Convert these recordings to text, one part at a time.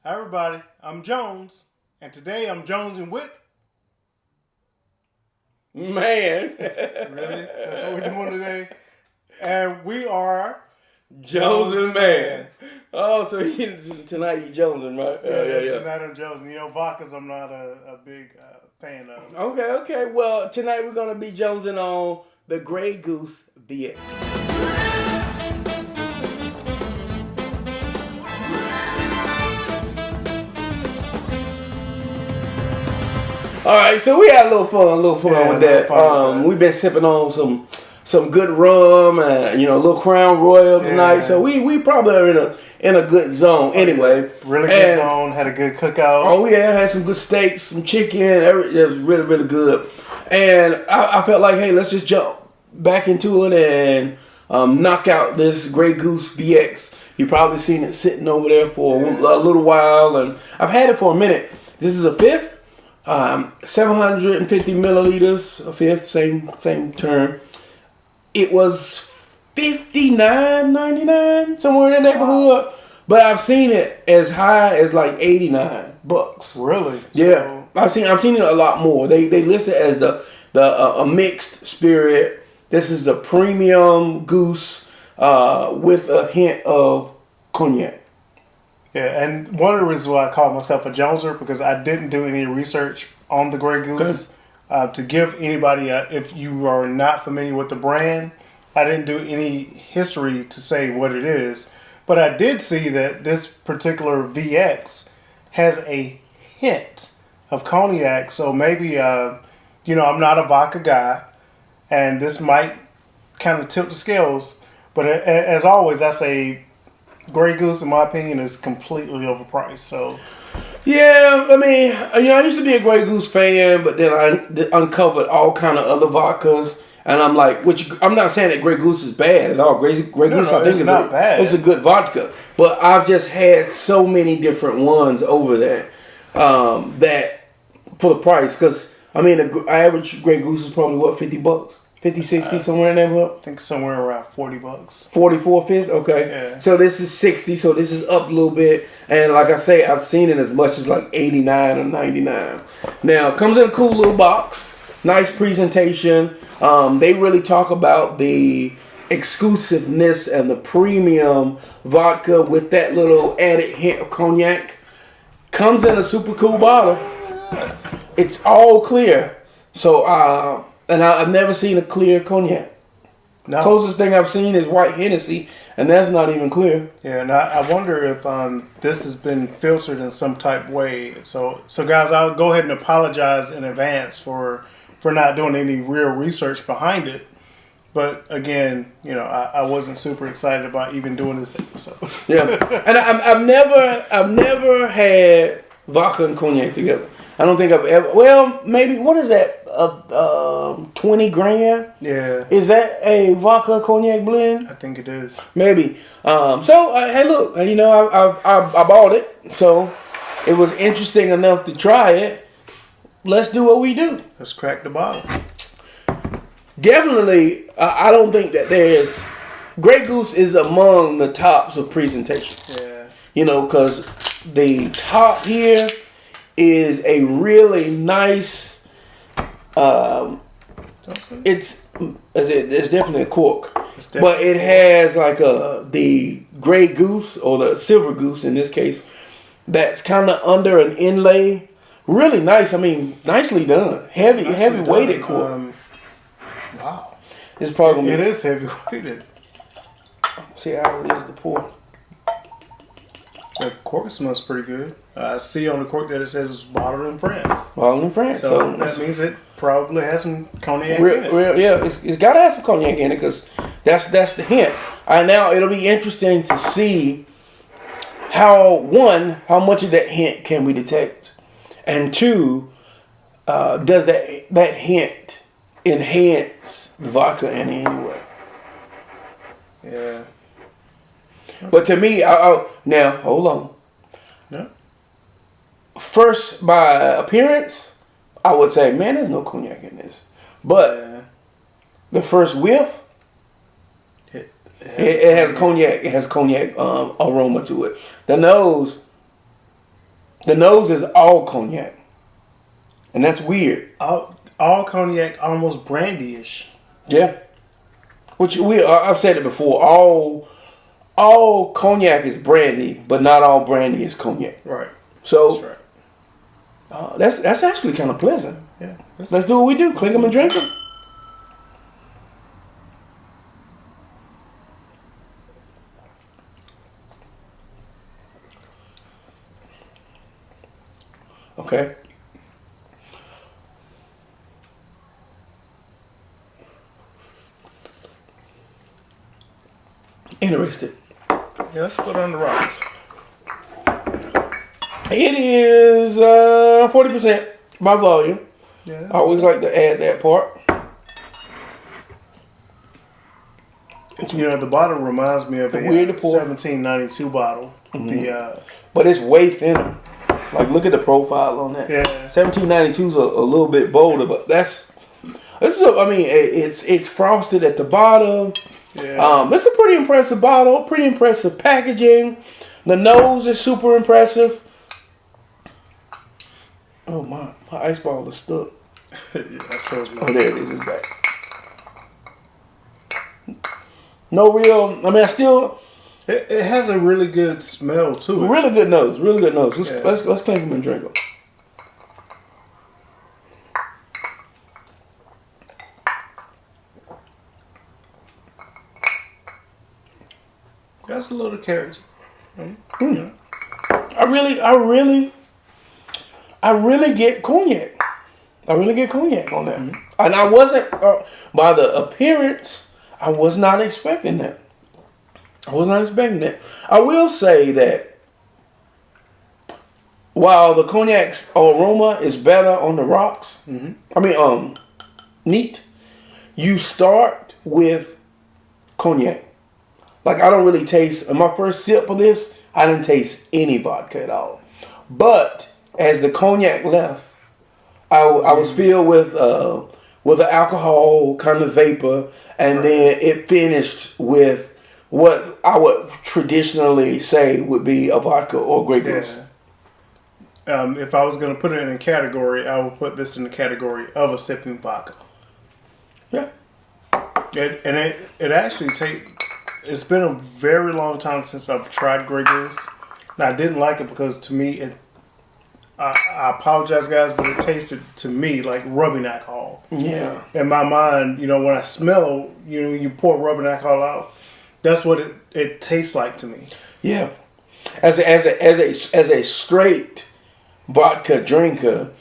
Hi everybody, I'm Jones, and today I'm jonesing with... Man. Really? That's what we're doing today? And we are... Jones and Mann. Oh, so tonight you jonesing, right? Yeah. Tonight I'm jonesing. You know, vodkas I'm not a big fan of. Okay. Well, tonight we're going to be jonesing on the Grey Goose VX. All right, so we had a little fun with that. We've been sipping on some good rum and a little Crown Royal tonight. So we probably are in a good zone anyway. Really good zone. Had a good cookout. Oh yeah, had some good steaks, some chicken. It was really good. And I felt like, hey, let's just jump back into it and knock out this Grey Goose VX. You probably seen it sitting over there for a little while, and I've had it for a minute. This is a fifth. 750 milliliters, a fifth, same term. It was $59.99, somewhere in that neighborhood. But I've seen it as high as like $89. Really? Yeah, I've seen it a lot more. They list it as a mixed spirit. This is a premium goose with a hint of cognac. Yeah, and one of the reasons why I call myself a Joneser, because I didn't do any research on the Grey Goose. To give anybody, if you are not familiar with the brand, I didn't do any history to say what it is. But I did see that this particular VX has a hint of cognac. So maybe, I'm not a vodka guy, and this might kind of tilt the scales. But as always, I say Grey Goose, in my opinion, is completely overpriced. So, yeah, I mean, I used to be a Grey Goose fan, but then I uncovered all kind of other vodkas, and I'm like, I'm not saying that Grey Goose is bad at all. Grey Goose, I think, is not bad. It's a good vodka, but I've just had so many different ones over there that for the price, because I mean, the average Grey Goose is probably what, $50. 50, 60, somewhere in that neighborhood? I think somewhere around $40. 44, 50? Okay. Yeah. So this is 60, so this is up a little bit. And like I say, I've seen it as much as like 89 or 99. Now, it comes in a cool little box. Nice presentation. They really talk about the exclusiveness and the premium vodka with that little added hint of cognac. Comes in a super cool bottle. It's all clear. So, and I've never seen a clear cognac. No. Closest thing I've seen is white Hennessy, and that's not even clear. Yeah, and I wonder if this has been filtered in some type of way. So guys, I'll go ahead and apologize in advance for not doing any real research behind it. But again, I wasn't super excited about even doing this episode. Yeah, and I've never had vodka and cognac together. I don't think I've ever. Well, maybe, what is that? 20 grand? Yeah. Is that a vodka cognac blend? I think it is. Maybe. Hey, look, I bought it, so it was interesting enough to try it. Let's do what we do. Let's crack the bottle. Definitely, I don't think that there's. Grey Goose is among the tops of presentation. Yeah. Because the top here is a really nice. It's definitely a cork, but it has like the Grey Goose or the Silver Goose in this case. That's kind of under an inlay. Really nice. I mean, nicely done. Heavy weighted cork. Wow. It's probably it is heavy weighted. See how it is to pour. The cork smells pretty good. I see on the cork that it says it's bottled in France. Bottled in France. So that means it probably has some cognac in it. Yeah, it's got to have some cognac in it, because that's the hint. Now it'll be interesting to see how much of that hint can we detect, and two, does that hint enhance the vodka in any way? Yeah. But to me, now hold on. Yeah. First, by appearance, I would say, man, there's no cognac in this. But the first whiff, it has cognac. It has cognac aroma to it. The nose, The nose is all cognac, and that's weird. All cognac, almost brandy-ish. Yeah. I've said it before. All cognac is brandy, but not all brandy is cognac. Right. So That's right. That's actually kind of pleasant. Yeah. Let's do what we do. Click them and drink them. Okay. Interesting. Yeah, let's put it on the rocks. It is 40% by volume. Yeah. I always like to add that part. You know, the bottle reminds me of a weird to pour. 1792 bottle. Mm-hmm. But it's way thinner. Like, look at the profile on that. Yeah. 1792 is a little bit bolder, but it's frosted at the bottom. Yeah. It's a pretty impressive bottle, pretty impressive packaging. The nose is super impressive. Oh my ice ball is stuck. Yeah, so Oh, there it is. It's back. No real. It has a really good smell to it. Really good nose. Really good nose. Let's clink them and drink them. That's a little character. Yeah. I really get cognac. I really get cognac on that. Mm-hmm. And I wasn't, by the appearance, I was not expecting that. I will say that while the cognac's aroma is better on the rocks, neat, you start with cognac. Like, I don't really taste, in my first sip of this, I didn't taste any vodka at all. But as the cognac left, I was filled with an alcohol kind of vapor, and then it finished with what I would traditionally say would be a vodka or Grey Goose. Yeah. If I was going to put it in a category, I would put this in the category of a sipping vodka. Yeah. It actually it's been a very long time since I've tried Grey Goose. And I didn't like it because, to me, I apologize, guys, but it tasted to me like rubbing alcohol. Yeah. In my mind, when I smell, you pour rubbing alcohol out, that's what it tastes like to me. Yeah. As a straight vodka drinker,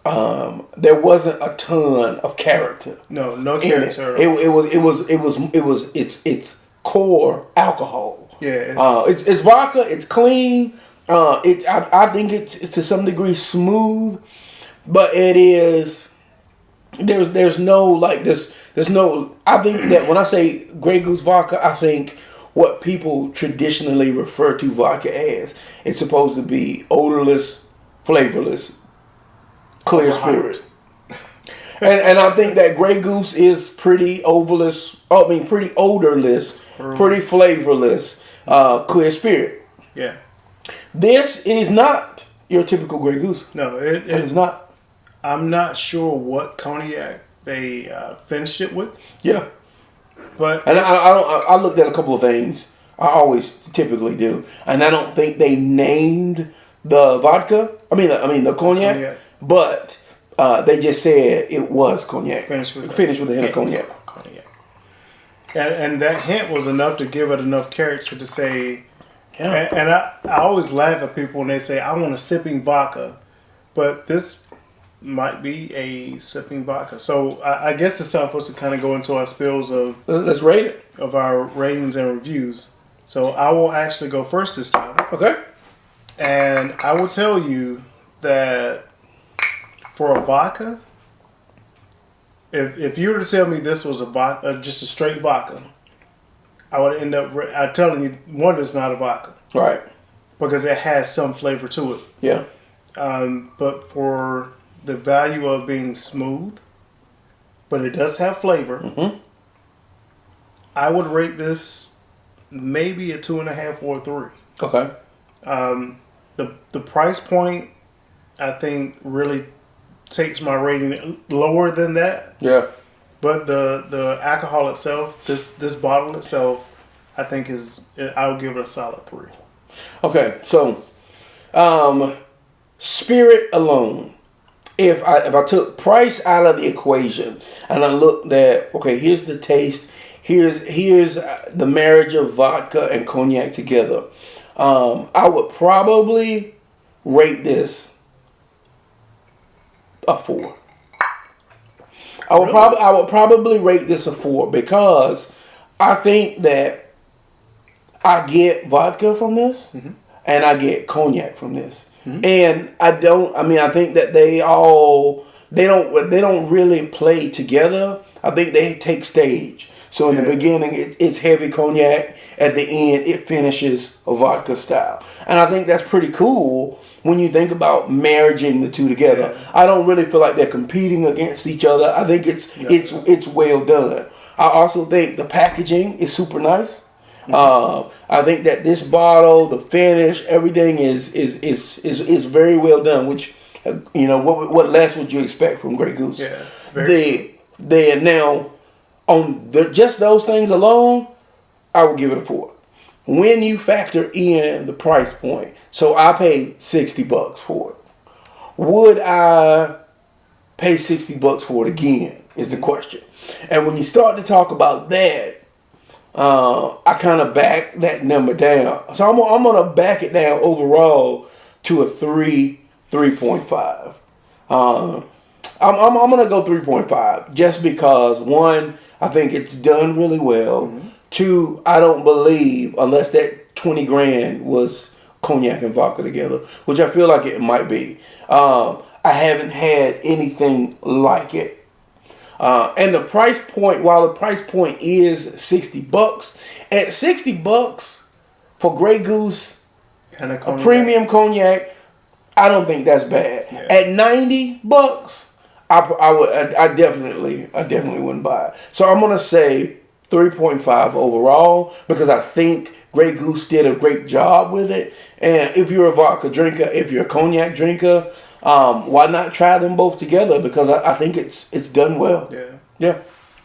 there wasn't a ton of character. No character. It's core alcohol. Yeah. It's vodka. It's clean. I think it's to some degree smooth, but it is. There's no. I think that when I say Grey Goose vodka, I think what people traditionally refer to vodka as. It's supposed to be odorless, flavorless, clear spirit. And I think that Grey Goose is pretty odorless, pretty flavorless, clear spirit. Yeah. This is not your typical Grey Goose. No, it is not. I'm not sure what cognac they finished it with. Yeah. But I looked at a couple of things. I always typically do, and I don't think they named the vodka. The cognac. But they just said it was cognac. Finished with a hint of cognac. And that hint was enough to give it enough character to say. Yeah. And I always laugh at people when they say, I want a sipping vodka. But this might be a sipping vodka. So I guess it's time for us to kind of go into our spills of... Let's rate it. Of our ratings and reviews. So I will actually go first this time. Okay. And I will tell you that for a vodka, if you were to tell me this was a vodka, just a straight vodka, I would end up telling you, one, it's not a vodka. Right. Because it has some flavor to it. Yeah. But for the value of being smooth, but it does have flavor, I would rate this maybe a 2.5 or a 3. Okay. the price point, I think, really takes my rating lower than that. Yeah. But the alcohol itself, this bottle itself, I think I would give it a solid 3. Okay, so spirit alone. If I took price out of the equation and I looked at, okay, here's the taste, here's the marriage of vodka and cognac together, I would probably rate this a 4. I would probably rate this a 4 because I think that I get vodka from this and I get cognac from this. And I think that they don't really play together. I think they take stage. So in the beginning, it's heavy cognac. At the end, it finishes a vodka style. And I think that's pretty cool when you think about marrying the two together. Yeah. I don't really feel like they're competing against each other. I think it's well done. I also think the packaging is super nice. I think that this bottle, the finish, everything is very well done. Which, what less would you expect from Grey Goose? Yeah. Now on just those things alone, I would give it a 4. When you factor in the price point, so I paid $60 for it. Would I pay $60 for it again? Is the question. And when you start to talk about that, I kind of back that number down. So I'm going to back it down overall to a 3.5. I'm going to go 3.5 just because, one, I think it's done really well. 2, I don't believe, unless that 20 grand was cognac and vodka together, which I feel like it might be. I haven't had anything like it. And the price point, while the price point is $60, at $60 for Grey Goose, and a premium cognac, I don't think that's bad. Yeah. At $90, I definitely wouldn't buy it. So I'm gonna say 3.5 overall because I think Grey Goose did a great job with it. And if you're a vodka drinker, if you're a cognac drinker, why not try them both together? Because I think it's done well. Yeah.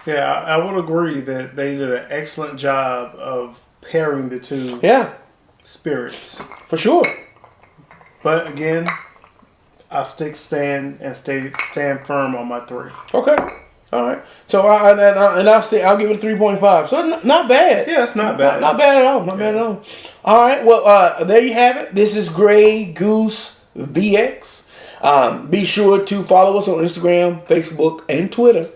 I would agree that they did an excellent job of pairing the two spirits. For sure. But again, I'll stand firm on my 3. Okay. All right. So I'll give it a 3.5. So not bad. Yeah, it's not bad. Not bad at all. Not bad at all. All right. Well, there you have it. This is Grey Goose VX. Be sure to follow us on Instagram, Facebook, and Twitter.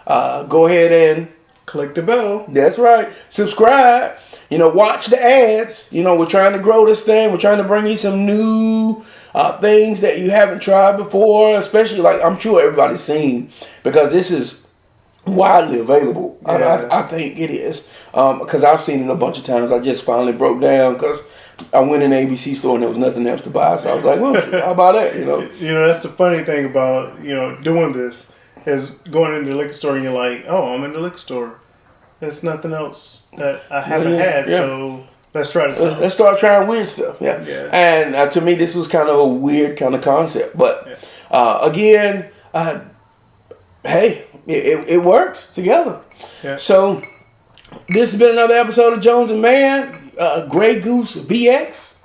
Go ahead and click the bell. That's right. Subscribe. Watch the ads. We're trying to grow this thing. We're trying to bring you some new things that you haven't tried before, especially like I'm sure everybody's seen because this is widely available. Yeah. I think it is because I've seen it a bunch of times. I just finally broke down because I went in the ABC store and there was nothing else to buy. So I was like, well, how about that? That's the funny thing about doing this is going into the liquor store and you're like, oh, I'm in the liquor store. There's nothing else that I haven't had, so let's try this out. Let's start trying weird stuff. Yeah. And to me, this was kind of a weird kind of concept. But again, hey, it works together. Yeah. So this has been another episode of Jones and Mann, Grey Goose VX.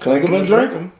Clink 'em and drink 'em.